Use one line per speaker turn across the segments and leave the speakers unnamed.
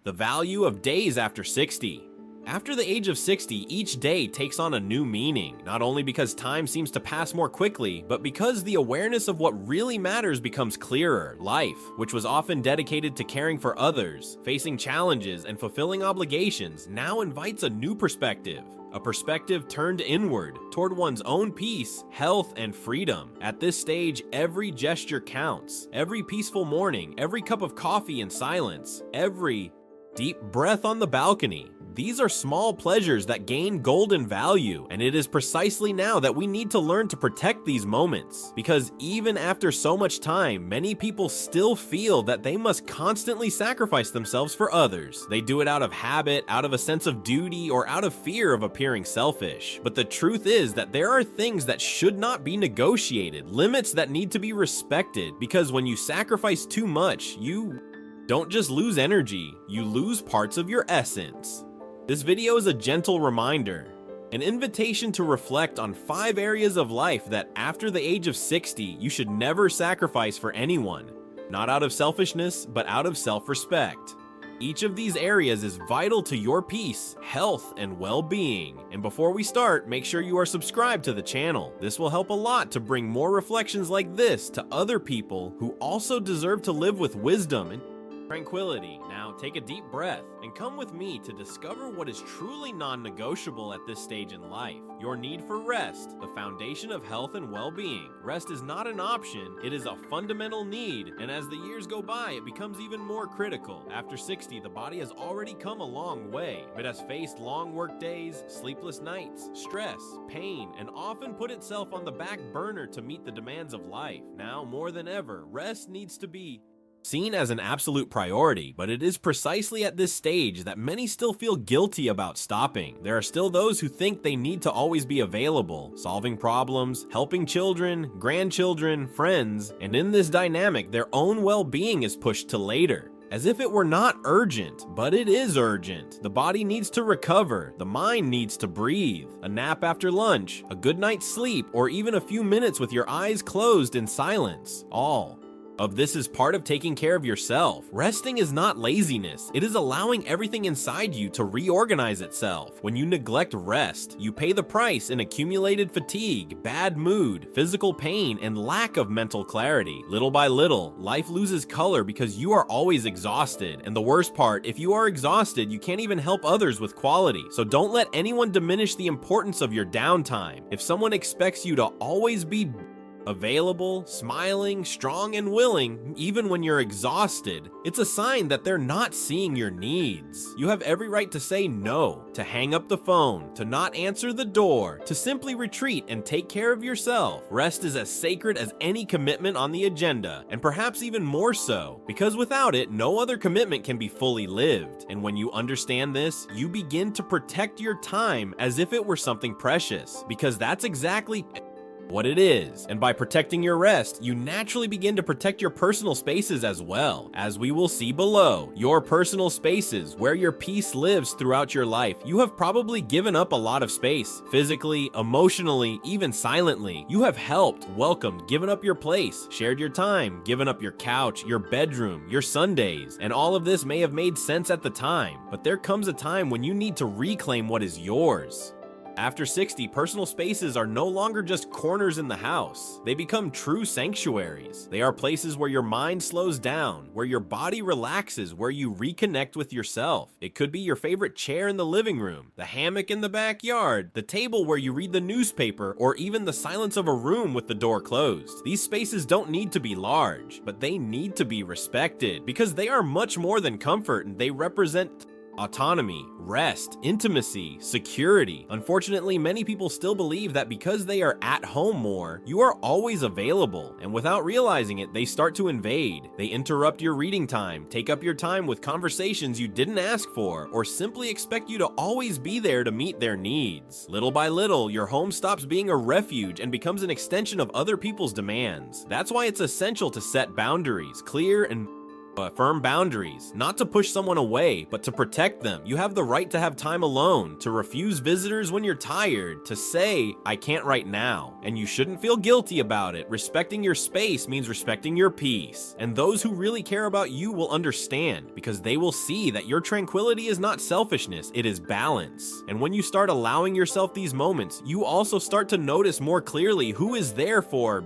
The value of days after 60. After the age of 60, each day takes on a new meaning, not only because time seems to pass more quickly, but because the awareness of what really matters becomes clearer. Life, which was often dedicated to caring for others, facing challenges, and fulfilling obligations, now invites a new perspective. A perspective turned inward, toward one's own peace, health, and freedom. At this stage, every gesture counts. Every peaceful morning, every cup of coffee in silence, every deep breath on the balcony. These are small pleasures that gain golden value, and it is precisely now that we need to learn to protect these moments. Because even after so much time, many people still feel that they must constantly sacrifice themselves for others. They do it out of habit, out of a sense of duty, or out of fear of appearing selfish. But the truth is that there are things that should not be negotiated, limits that need to be respected, because when you sacrifice too much, you don't just lose energy, you lose parts of your essence. This video is a gentle reminder, an invitation to reflect on 5 areas of life that after the age of 60, you should never sacrifice for anyone. Not out of selfishness, but out of self-respect. Each of these areas is vital to your peace, health, and well-being. And before we start, make sure you are subscribed to the channel. This will help a lot to bring more reflections like this to other people who also deserve to live with wisdom and tranquility. Now take a deep breath and come with me to discover what is truly non-negotiable at this stage in life. Your need for rest, the foundation of health and well-being. Rest is not an option, it is a fundamental need, and as the years go by, it becomes even more critical. After 60, the body has already come a long way. It has faced long work days, sleepless nights, stress, pain, and often put itself on the back burner to meet the demands of life. Now, more than ever, rest needs to be seen as an absolute priority, but it is precisely at this stage that many still feel guilty about stopping. There are still those who think they need to always be available, solving problems, helping children, grandchildren, friends, and in this dynamic, their own well-being is pushed to later. As if it were not urgent, but it is urgent. The body needs to recover, the mind needs to breathe. A nap after lunch, a good night's sleep, or even a few minutes with your eyes closed in silence. All of this is part of taking care of yourself. Resting is not laziness. It is allowing everything inside you to reorganize itself. When you neglect rest, you pay the price in accumulated fatigue, bad mood, physical pain, and lack of mental clarity. Little by little, life loses color because you are always exhausted. And the worst part, if you are exhausted, you can't even help others with quality. So don't let anyone diminish the importance of your downtime. If someone expects you to always be available, smiling, strong, and willing, even when you're exhausted, it's a sign that they're not seeing your needs. You have every right to say no, to hang up the phone, to not answer the door, to simply retreat and take care of yourself. Rest is as sacred as any commitment on the agenda, and perhaps even more so, because without it, no other commitment can be fully lived. And when you understand this, you begin to protect your time as if it were something precious, because that's exactly what it is. And by protecting your rest, you naturally begin to protect your personal spaces as well. As we will see below, your personal spaces, where your peace lives throughout your life. You have probably given up a lot of space, physically, emotionally, even silently. You have helped, welcomed, given up your place, shared your time, given up your couch, your bedroom, your Sundays, and all of this may have made sense at the time, but there comes a time when you need to reclaim what is yours. After 60, personal spaces are no longer just corners in the house. They become true sanctuaries. They are places where your mind slows down, where your body relaxes, where you reconnect with yourself. It could be your favorite chair in the living room, the hammock in the backyard, the table where you read the newspaper, or even the silence of a room with the door closed. These spaces don't need to be large, but they need to be respected, because they are much more than comfort, and they represent autonomy, rest, intimacy, security. Unfortunately, many people still believe that because they are at home more, you are always available, and without realizing it, they start to invade. They interrupt your reading time, take up your time with conversations you didn't ask for, or simply expect you to always be there to meet their needs. Little by little, your home stops being a refuge and becomes an extension of other people's demands. That's why it's essential to set boundaries, clear and Firm boundaries, not to push someone away, but to protect them. You have the right to have time alone, to refuse visitors when you're tired, to say, I can't right now. And you shouldn't feel guilty about it. Respecting your space means respecting your peace. And those who really care about you will understand, because they will see that your tranquility is not selfishness, it is balance. And when you start allowing yourself these moments, you also start to notice more clearly who is there for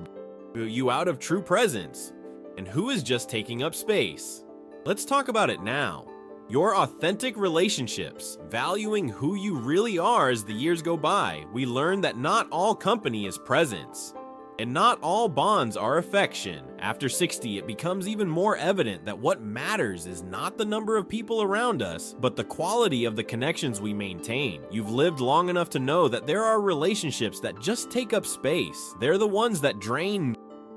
you out of true presence, and who is just taking up space. Let's talk about it now. Your authentic relationships, valuing who you really are as the years go by, we learn that not all company is presence, and not all bonds are affection. After 60, it becomes even more evident that what matters is not the number of people around us, but the quality of the connections we maintain. You've lived long enough to know that there are relationships that just take up space. They're the ones that drain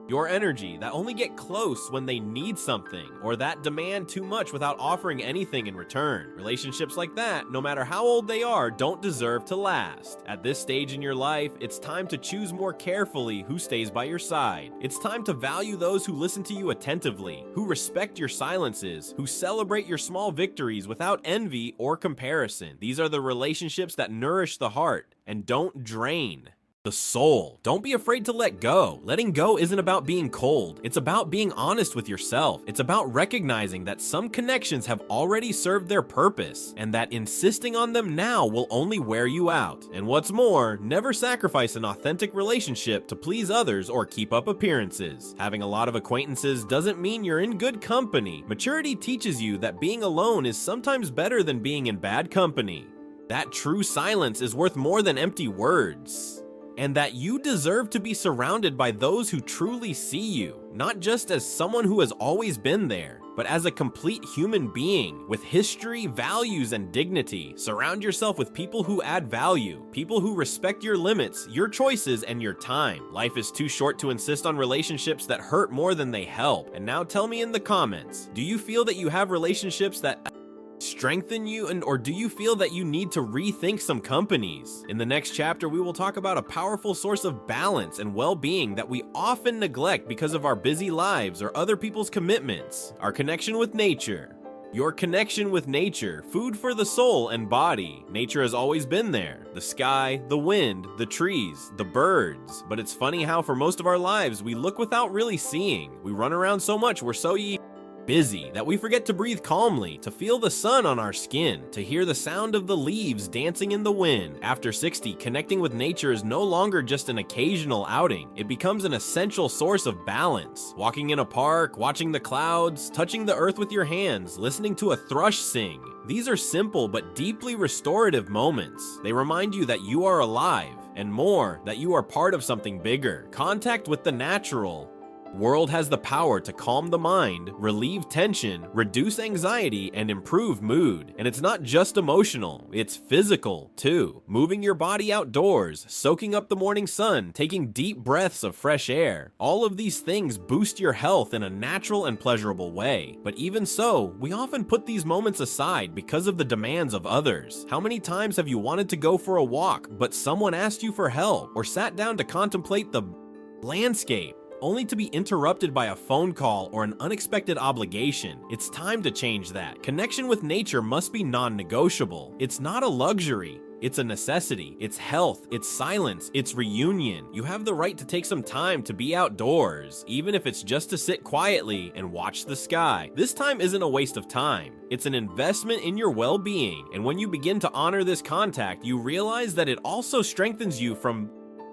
your energy, that only get close when they need something, or that demand too much without offering anything in return. Relationships like that, no matter how old they are, don't deserve to last. At this stage in your life, it's time to choose more carefully who stays by your side. It's time to value those who listen to you attentively, who respect your silences, who celebrate your small victories without envy or comparison. These are the relationships that nourish the heart and don't drain the soul. Don't be afraid to let go. Letting go isn't about being cold. It's about being honest with yourself. It's about recognizing that some connections have already served their purpose, and that insisting on them now will only wear you out. And what's more, never sacrifice an authentic relationship to please others or keep up appearances. Having a lot of acquaintances doesn't mean you're in good company. Maturity teaches you that being alone is sometimes better than being in bad company. That true silence is worth more than empty words. And that you deserve to be surrounded by those who truly see you, not just as someone who has always been there, but as a complete human being with history, values, and dignity. Surround yourself with people who add value, people who respect your limits, your choices, and your time. Life is too short to insist on relationships that hurt more than they help. And now tell me in the comments, do you feel that you have relationships that strengthen you, or do you feel that you need to rethink some companies? In the next chapter, we will talk about a powerful source of balance and well-being that we often neglect because of our busy lives or other people's commitments. Our connection with nature. Your connection with nature, food for the soul and body. Nature has always been there. The sky, the wind, the trees, the birds. But it's funny how for most of our lives, we look without really seeing. We run around so much, we're so busy that we forget to breathe calmly, to feel the sun on our skin, to hear the sound of the leaves dancing in the wind. After 60, connecting with nature is no longer just an occasional outing. It becomes an essential source of balance. Walking in a park, watching the clouds, touching the earth with your hands, listening to a thrush sing. These are simple but deeply restorative moments. They remind you that you are alive, and more, that you are part of something bigger. Contact with the natural world has the power to calm the mind, relieve tension, reduce anxiety, and improve mood. And it's not just emotional, it's physical too. Moving your body outdoors, soaking up the morning sun, taking deep breaths of fresh air. All of these things boost your health in a natural and pleasurable way. But even so, we often put these moments aside because of the demands of others. How many times have you wanted to go for a walk, but someone asked you for help, or sat down to contemplate the landscape, only to be interrupted by a phone call or an unexpected obligation? It's time to change that. Connection with nature must be non-negotiable. It's not a luxury. It's a necessity. It's health, it's silence, it's reunion. You have the right to take some time to be outdoors, even if it's just to sit quietly and watch the sky. This time isn't a waste of time. It's an investment in your well-being. And when you begin to honor this contact, you realize that it also strengthens you from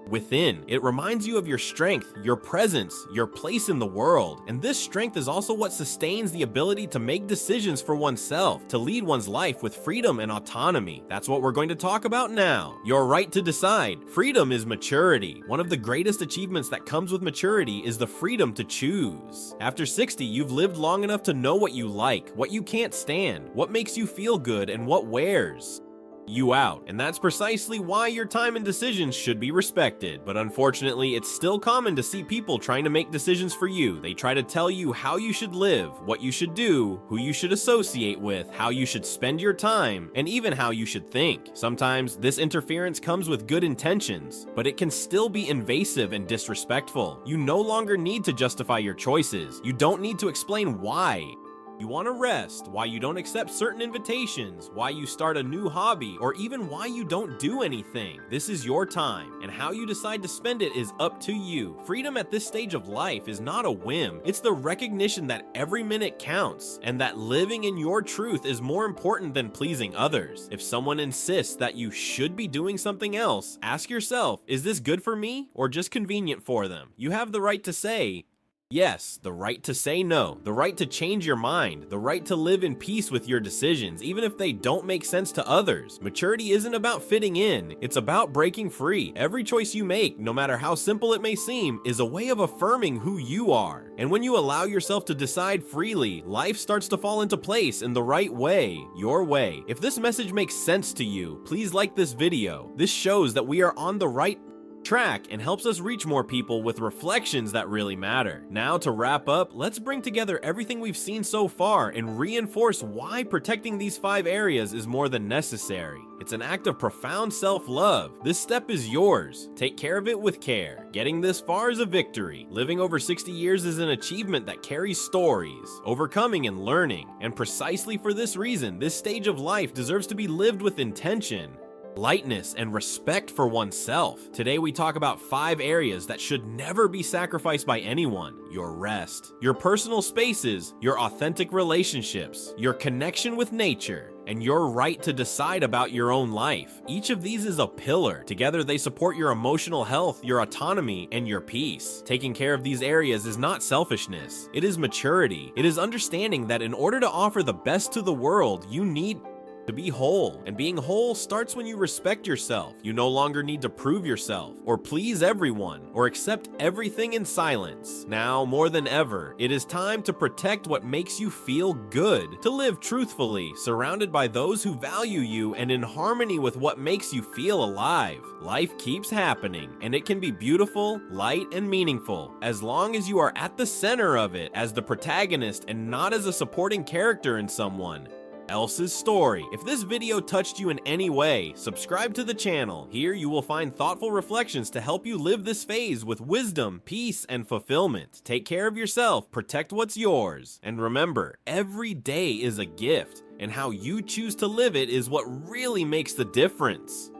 within. It reminds you of your strength, your presence, your place in the world. And this strength is also what sustains the ability to make decisions for oneself, to lead one's life with freedom and autonomy. That's what we're going to talk about now. Your right to decide. Freedom is maturity. One of the greatest achievements that comes with maturity is the freedom to choose. After 60, you've lived long enough to know what you like, what you can't stand, what makes you feel good, and what wears you out. And that's precisely why your time and decisions should be respected. But unfortunately, it's still common to see people trying to make decisions for you. They try to tell you how you should live, what you should do, who you should associate with, how you should spend your time, and even how you should think. Sometimes this interference comes with good intentions, but it can still be invasive and disrespectful. You no longer need to justify your choices. You don't need to explain why you want to rest, why you don't accept certain invitations, why you start a new hobby, or even why you don't do anything. This is your time, and how you decide to spend it is up to you. Freedom at this stage of life is not a whim. It's the recognition that every minute counts, and that living in your truth is more important than pleasing others. If someone insists that you should be doing something else, ask yourself, is this good for me or just convenient for them? You have the right to say yes, the right to say no, the right to change your mind, the right to live in peace with your decisions, even if they don't make sense to others. Maturity isn't about fitting in, it's about breaking free. Every choice you make, no matter how simple it may seem, is a way of affirming who you are. And when you allow yourself to decide freely, life starts to fall into place in the right way, your way. If this message makes sense to you, please like this video. This shows that we are on the right track and helps us reach more people with reflections that really matter. Now, to wrap up, let's bring together everything we've seen so far and reinforce why protecting these 5 areas is more than necessary. It's an act of profound self-love. This step is yours. Take care of it with care. Getting this far is a victory. Living over 60 years is an achievement that carries stories, overcoming and learning. And precisely for this reason, this stage of life deserves to be lived with intention, lightness, and respect for oneself. Today we talk about 5 areas that should never be sacrificed by anyone. Your rest, your personal spaces, your authentic relationships, your connection with nature, and your right to decide about your own life. Each of these is a pillar. Together they support your emotional health, your autonomy, and your peace. Taking care of these areas is not selfishness. It is maturity. It is understanding that in order to offer the best to the world, you need to be whole. And being whole starts when you respect yourself. You no longer need to prove yourself, or please everyone, or accept everything in silence. Now, more than ever, it is time to protect what makes you feel good, to live truthfully, surrounded by those who value you and in harmony with what makes you feel alive. Life keeps happening, and it can be beautiful, light, and meaningful, as long as you are at the center of it as the protagonist and not as a supporting character in someone else's story. If this video touched you in any way, subscribe to the channel. Here you will find thoughtful reflections to help you live this phase with wisdom, peace, and fulfillment. Take care of yourself, protect what's yours, and remember, every day is a gift, and how you choose to live it is what really makes the difference.